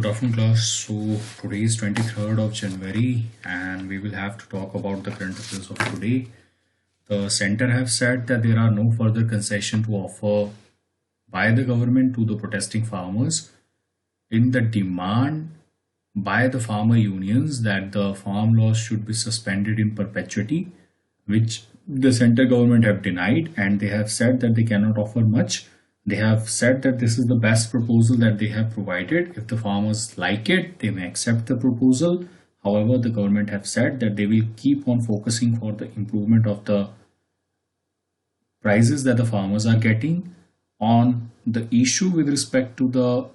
Good afternoon, class. So today is 23rd of January, and we will have to talk about the current affairs of today. The center have said that there are no further concession to offer by the government to the protesting farmers in the demand by the farmer unions that the farm laws should be suspended in perpetuity, which the center government have denied, and they have said that they cannot offer much. They have said that this is the best proposal that they have provided. If the farmers like it, they may accept the proposal. However, the government have said that they will keep on focusing for the improvement of the prices that the farmers are getting. On the issue with respect to the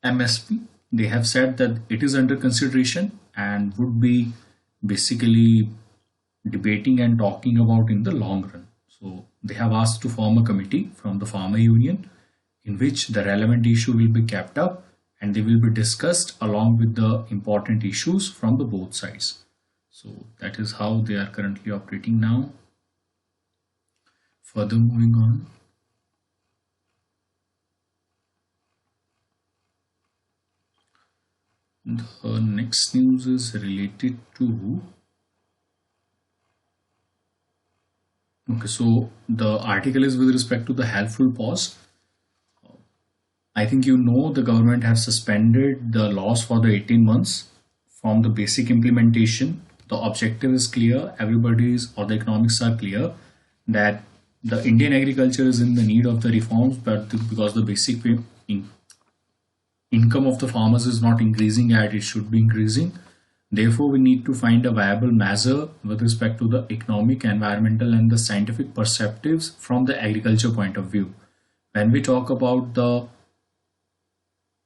MSP, they have said that it is under consideration and would be basically debating and talking about in the long run. So they have asked to form a committee from the farmer union in which the relevant issue will be kept up and they will be discussed along with the important issues from the both sides. So that is how they are currently operating now. Further moving on. The next news is related to so the article is with respect to the helpful pause. I think you know the government have suspended the laws for the 18 months from the basic implementation. The objective is clear, everybody's or the economics are clear that the Indian agriculture is in the need of the reforms, but because the basic income of the farmers is not increasing as it should be increasing. Therefore, we need to find a viable measure with respect to the economic, environmental, and the scientific perspectives from the agriculture point of view. When we talk about the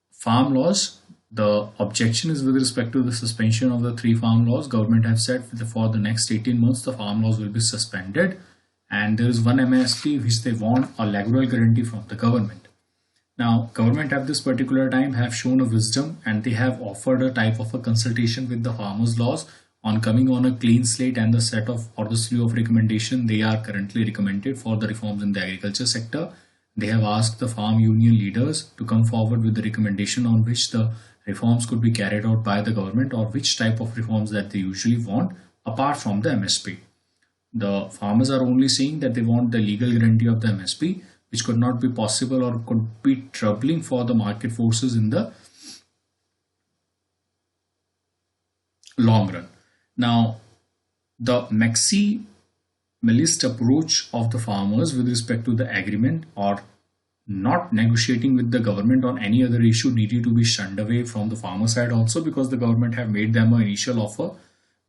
farm laws, the objection is with respect to the suspension of the 3 farm laws. Government have said for the next 18 months, the farm laws will be suspended, and there is one MSP which they want a legal guarantee from the government. Now, government at this particular time have shown a wisdom and they have offered a type of a consultation with the farmers laws on coming on a clean slate and the set of or the slew of recommendation they are currently recommended for the reforms in the agriculture sector. They have asked the farm union leaders to come forward with the recommendation on which the reforms could be carried out by the government or which type of reforms that they usually want apart from the MSP. The farmers are only saying that they want the legal guarantee of the MSP, which could not be possible or could be troubling for the market forces in the long run. Now, the maximalist approach of the farmers with respect to the agreement or not negotiating with the government on any other issue needed to be shunned away from the farmer side also, because the government have made them an initial offer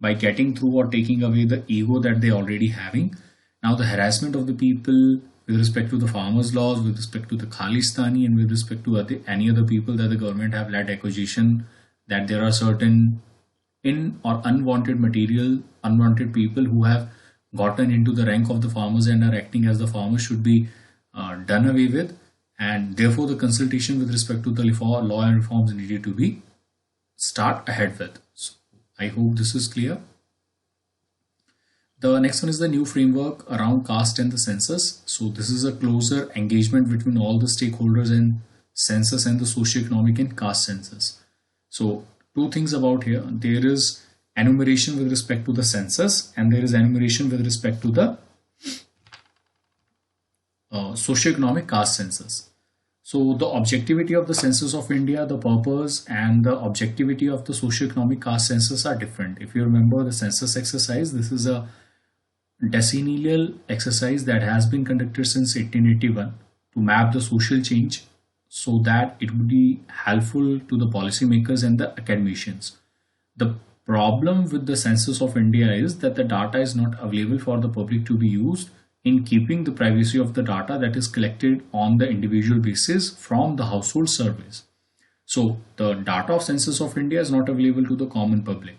by getting through or taking away the ego that they already having. Now, the harassment of the people with respect to the farmers laws, with respect to the Khalistani, and with respect to any other people that the government have led accusation that there are certain in or unwanted people who have gotten into the rank of the farmers and are acting as the farmers should be done away with, and therefore the consultation with respect to the law and reforms needed to be start ahead with. So I hope this is clear. The next one is the new framework around caste and the census. So this is a closer engagement between all the stakeholders in census and the socio-economic and caste census. So 2 things about here. There is enumeration with respect to the census and there is enumeration with respect to the socio-economic caste census. So the objectivity of the census of India, the purpose and the objectivity of the socio-economic caste census are different. If you remember the census exercise, this is a decennial exercise that has been conducted since 1881 to map the social change so that it would be helpful to the policymakers and the academicians. The problem with the census of India is that the data is not available for the public to be used in keeping the privacy of the data that is collected on the individual basis from the household surveys. So the data of census of India is not available to the common public.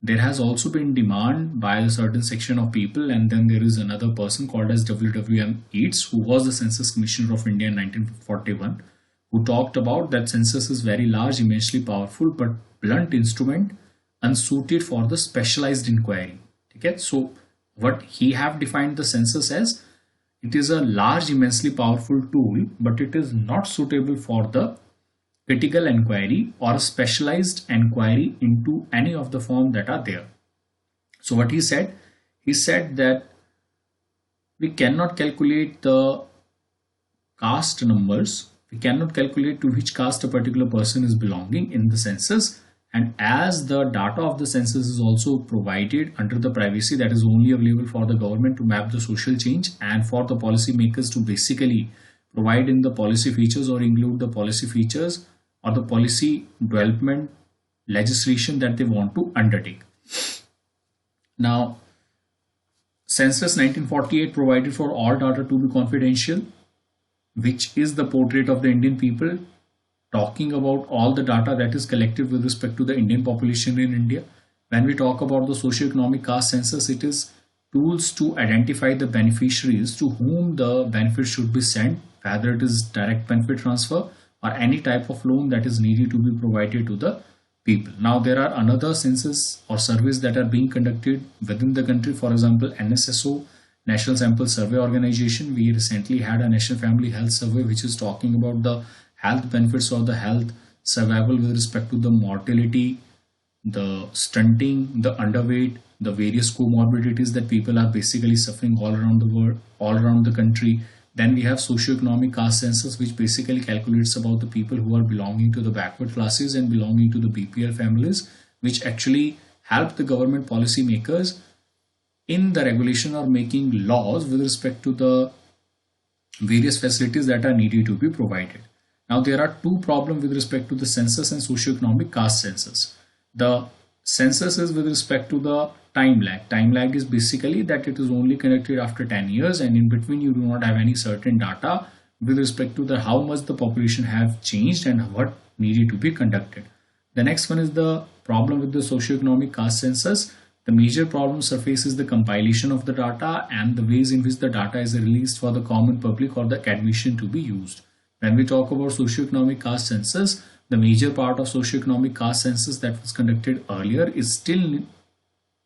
There has also been demand by a certain section of people, and then there is another person called as W.W.M. Yeats, who was the Census Commissioner of India in 1941, who talked about that census is very large, immensely powerful, but blunt instrument unsuited for the specialized inquiry. Okay? So what he have defined the census as, It is a large, immensely powerful tool, but it is not suitable for the critical inquiry or specialized inquiry into any of the form that are there. So what he said that we cannot calculate the caste numbers. We cannot calculate to which caste a particular person is belonging in the census. And as the data of the census is also provided under the privacy that is only available for the government to map the social change and for the policy makers to basically provide in the policy features or include the policy features or the policy development legislation that they want to undertake. Now, Census 1948 provided for all data to be confidential, which is the portrait of the Indian people, talking about all the data that is collected with respect to the Indian population in India. When we talk about the socio-economic caste census, it is tools to identify the beneficiaries to whom the benefit should be sent, whether it is direct benefit transfer or any type of loan that is needed to be provided to the people. Now, there are another census or surveys that are being conducted within the country. For example, NSSO, National Sample Survey Organization. We recently had a National Family Health Survey, which is talking about the health benefits or the health survival with respect to the mortality, the stunting, the underweight, the various comorbidities that people are basically suffering all around the world, all around the country. Then we have socioeconomic caste census, which basically calculates about the people who are belonging to the backward classes and belonging to the BPL families, which actually help the government policy makers in the regulation or making laws with respect to the various facilities that are needed to be provided. Now, there are two problems with respect to the census and socioeconomic caste census. The census is with respect to the time lag. Time lag is basically that it is only conducted after 10 years and in between you do not have any certain data with respect to the how much the population have changed and what needed to be conducted. The next one is the problem with the socioeconomic caste census. The major problem surfaces the compilation of the data and the ways in which the data is released for the common public or the academician to be used. When we talk about socioeconomic caste census, the major part of socioeconomic caste census that was conducted earlier is still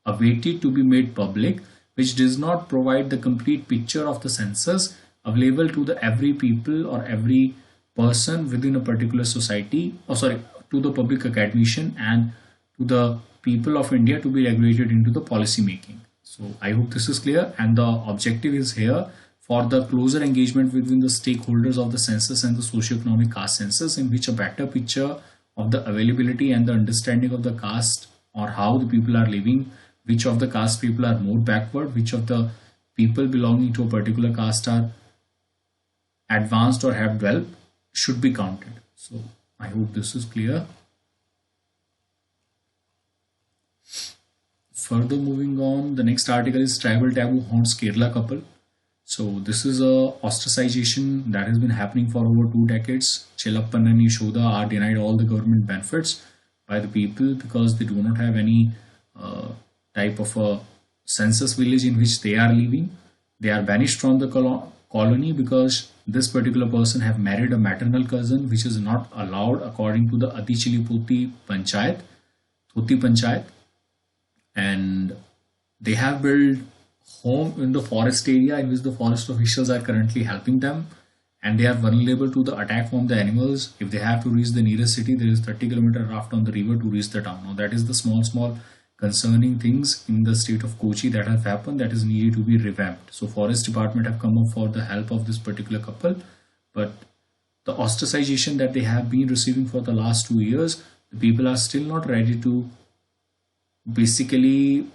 awaited to be made public, which does not provide the complete picture of the census available to the every people or every person within a particular society, to the public academician and to the people of India to be regulated into the policy making. So I hope this is clear, and the objective is here for the closer engagement between the stakeholders of the census and the socio-economic caste census, in which a better picture of the availability and the understanding of the caste or how the people are living, which of the caste people are more backward, which of the people belonging to a particular caste are advanced or have developed, should be counted. So I hope this is clear. Further moving on, the next article is tribal taboo haunts Kerala couple. So this is a ostracization that has been happening for over 2 decades. Chilappan and Yashoda are denied all the government benefits by the people because they do not have any type of a census village in which they are living. They are banished from the colony because this particular person have married a maternal cousin, which is not allowed according to the Adichilipoti Panchayat, Thoti Panchayat, and they have built home in the forest area in which the forest officials are currently helping them, and they are vulnerable to the attack from the animals. If they have to reach the nearest city, there is 30-kilometer raft on the river to reach the town. Now that is the small concerning things in the state of Kochi that have happened that is needed to be revamped. So forest department have come up for the help of this particular couple, but the ostracization that they have been receiving for the last 2 years, the people are still not ready to basically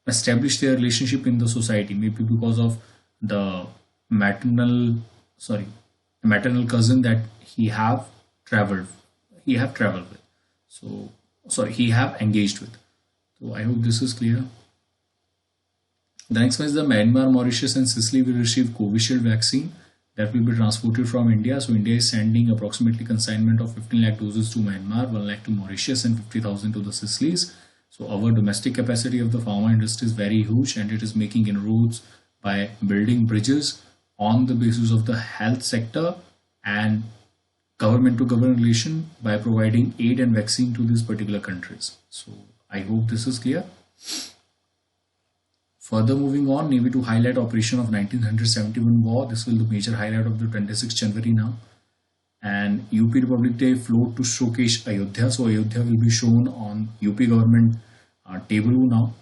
establish their relationship in the society, maybe because of the maternal cousin that he have traveled with. He have engaged with. So I hope this is clear. The next one is the Myanmar, Mauritius and Sicily will receive Covishield vaccine that will be transported from India. So India is sending approximately consignment of 15 lakh doses to Myanmar, 1 lakh to Mauritius and 50,000 to the Sicilies. So our domestic capacity of the pharma industry is very huge, and it is making inroads by building bridges on the basis of the health sector and government to government relation by providing aid and vaccine to these particular countries. So I hope this is clear. Further moving on, Navy to highlight operation of 1971 war. This will be the major highlight of the 26th January now. And UP Republic Day float to showcase Ayodhya. So Ayodhya will be shown on UP government table now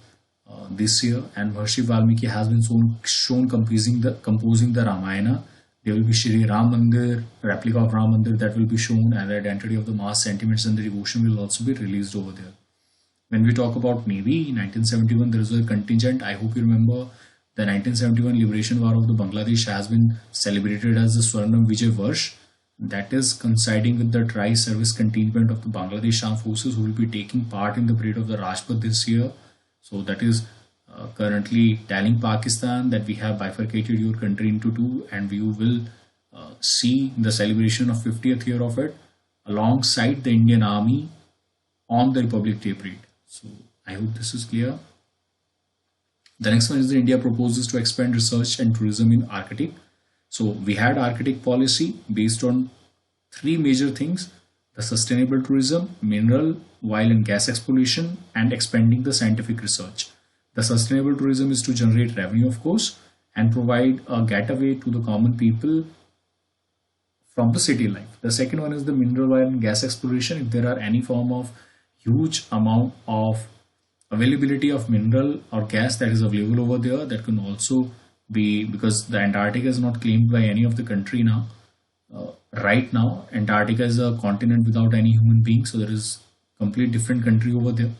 this year. And Maharishi Valmiki has been shown composing the Ramayana. There will be Shri Ram Mandir, replica of Ram Mandir that will be shown, and the identity of the mass sentiments and the devotion will also be released over there. When we talk about Navy, in 1971 there is a contingent. I hope you remember the 1971 Liberation War of the Bangladesh has been celebrated as the Swarnam Vijay Varsh. That is coinciding with the tri-service contingent of the Bangladesh Armed Forces who will be taking part in the parade of the Rajpath this year. So that is currently telling Pakistan that we have bifurcated your country into two, and we will see the celebration of 50th year of it alongside the Indian Army on the Republic Day parade. So I hope this is clear. The next one is the India proposes to expand research and tourism in Arctic. So we had Arctic policy based on three major things: the sustainable tourism, mineral, oil and gas exploration, and expanding the scientific research. The sustainable tourism is to generate revenue, of course, and provide a getaway to the common people from the city life. The second one is the mineral oil and gas exploration. If there are any form of huge amount of availability of mineral or gas that is available over there, that can also be, because the Antarctica is not claimed by any of the country now. Right now, Antarctica is a continent without any human being, so there is complete different country over there.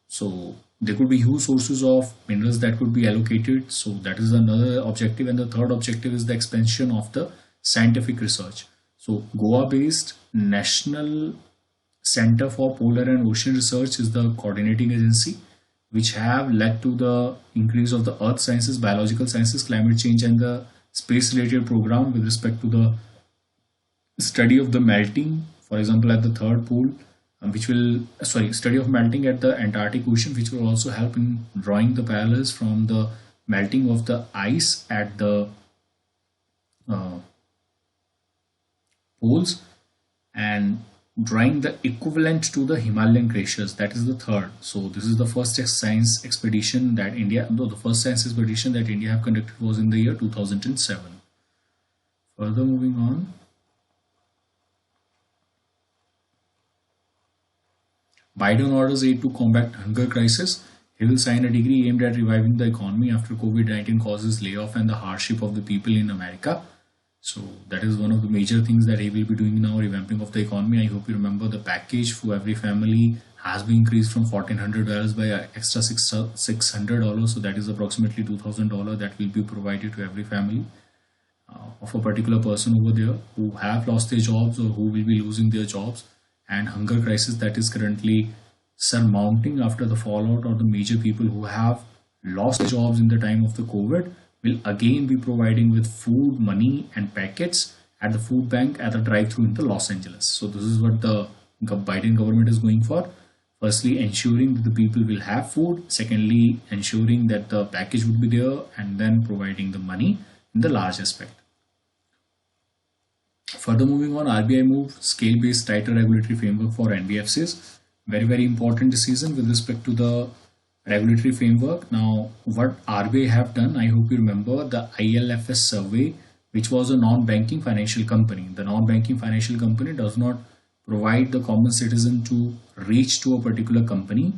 So there could be huge sources of minerals that could be allocated. So that is another objective. And the third objective is the expansion of the scientific research. So Goa-based National Center for Polar and Ocean Research is the coordinating agency, which have led to the increase of the earth sciences, biological sciences, climate change, and the space related program with respect to the study of the melting, for example, at the third pole, which will, study of melting at the Antarctic Ocean, which will also help in drawing the parallels from the melting of the ice at the poles and drawing the equivalent to the Himalayan glaciers. That is the third. So this is the first science expedition that India, though the first science expedition that India have conducted was in the year 2007. Further moving on. Biden orders aid to combat hunger crisis. He will sign a degree aimed at reviving the economy after COVID-19 causes layoff and the hardship of the people in America. So that is one of the major things that he will be doing now, revamping of the economy. I hope you remember the package for every family has been increased from $1,400 by extra $600. So that is approximately $2,000 that will be provided to every family of a particular person over there who have lost their jobs or who will be losing their jobs. And hunger crisis that is currently surmounting after the fallout, or the major people who have lost jobs in the time of the COVID will again be providing with food, money and packets at the food bank at the drive-thru in the Los Angeles. So this is what the Biden government is going for. Firstly, ensuring that the people will have food. Secondly, ensuring that the package would be there, and then providing the money in the large aspect. Further moving on, RBI move scale-based tighter regulatory framework for NBFCs. Very important decision with respect to the regulatory framework. Now, what RBI have done, I hope you remember the ILFS survey, which was a non-banking financial company. The non-banking financial company does not provide the common citizen to reach to a particular company.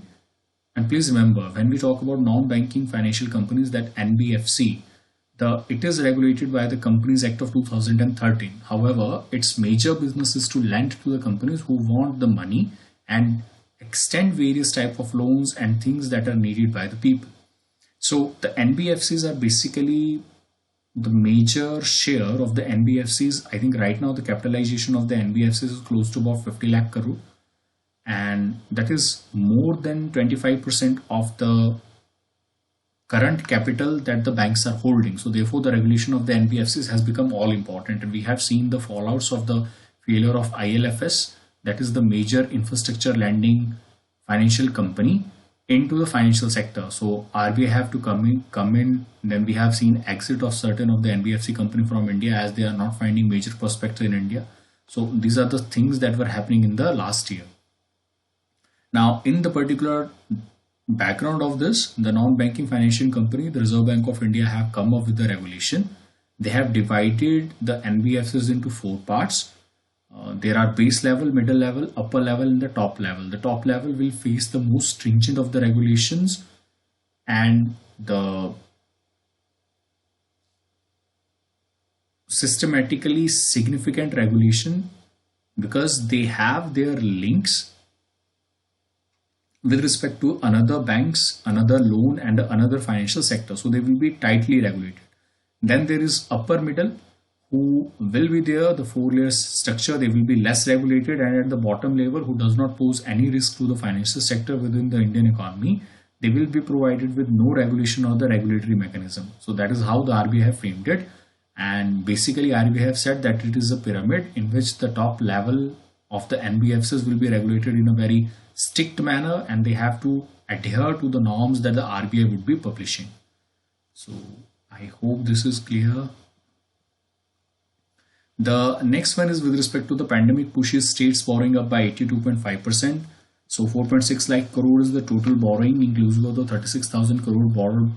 And please remember, when we talk about non-banking financial companies, that NBFC, it is regulated by the Companies Act of 2013. However, its major business is to lend to the companies who want the money and extend various type of loans and things that are needed by the people. So the NBFCs are basically the major share of the NBFCs. I think right now the capitalization of the NBFCs is close to about 50 lakh crore, and that is more than 25% of the current capital that the banks are holding. So therefore the regulation of the NBFCs has become all important, and we have seen the fallouts of the failure of ILFS, that is the major infrastructure lending financial company, into the financial sector. So RBI have to come in. Then we have seen exit of certain of the NBFC company from India as they are not finding major prospects in India. So these are the things that were happening in the last year. Now in the particular Background of this, the non-banking financial company, the Reserve Bank of India have come up with the regulation. They have divided the NBFCs into four parts. There are base level, middle level, upper level, and the top level. The top level will face the most stringent of the regulations and the systematically significant regulation, because they have their links with respect to another banks, another loan, and another financial sector. So they will be tightly regulated. Then there is upper middle, who will be there, the 4 layer structure, they will be less regulated, and at the bottom level, who does not pose any risk to the financial sector within the Indian economy, they will be provided with no regulation or the regulatory mechanism. So that is how the RBI have framed it. And basically, RBI have said that it is a pyramid in which the top level of the NBFCs will be regulated in a very strict manner, and they have to adhere to the norms that the RBI would be publishing. So I hope this is clear. The next one is with respect to the pandemic pushes states borrowing up by 82.5%. So 4.6 lakh crore is the total borrowing, inclusive of the 36,000 crore borrowed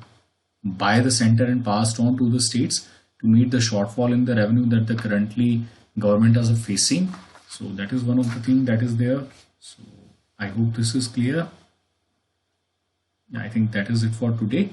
by the center and passed on to the states to meet the shortfall in the revenue that the currently government is facing. So that is one of the things that is there. So I hope this is clear. I think that is it for today.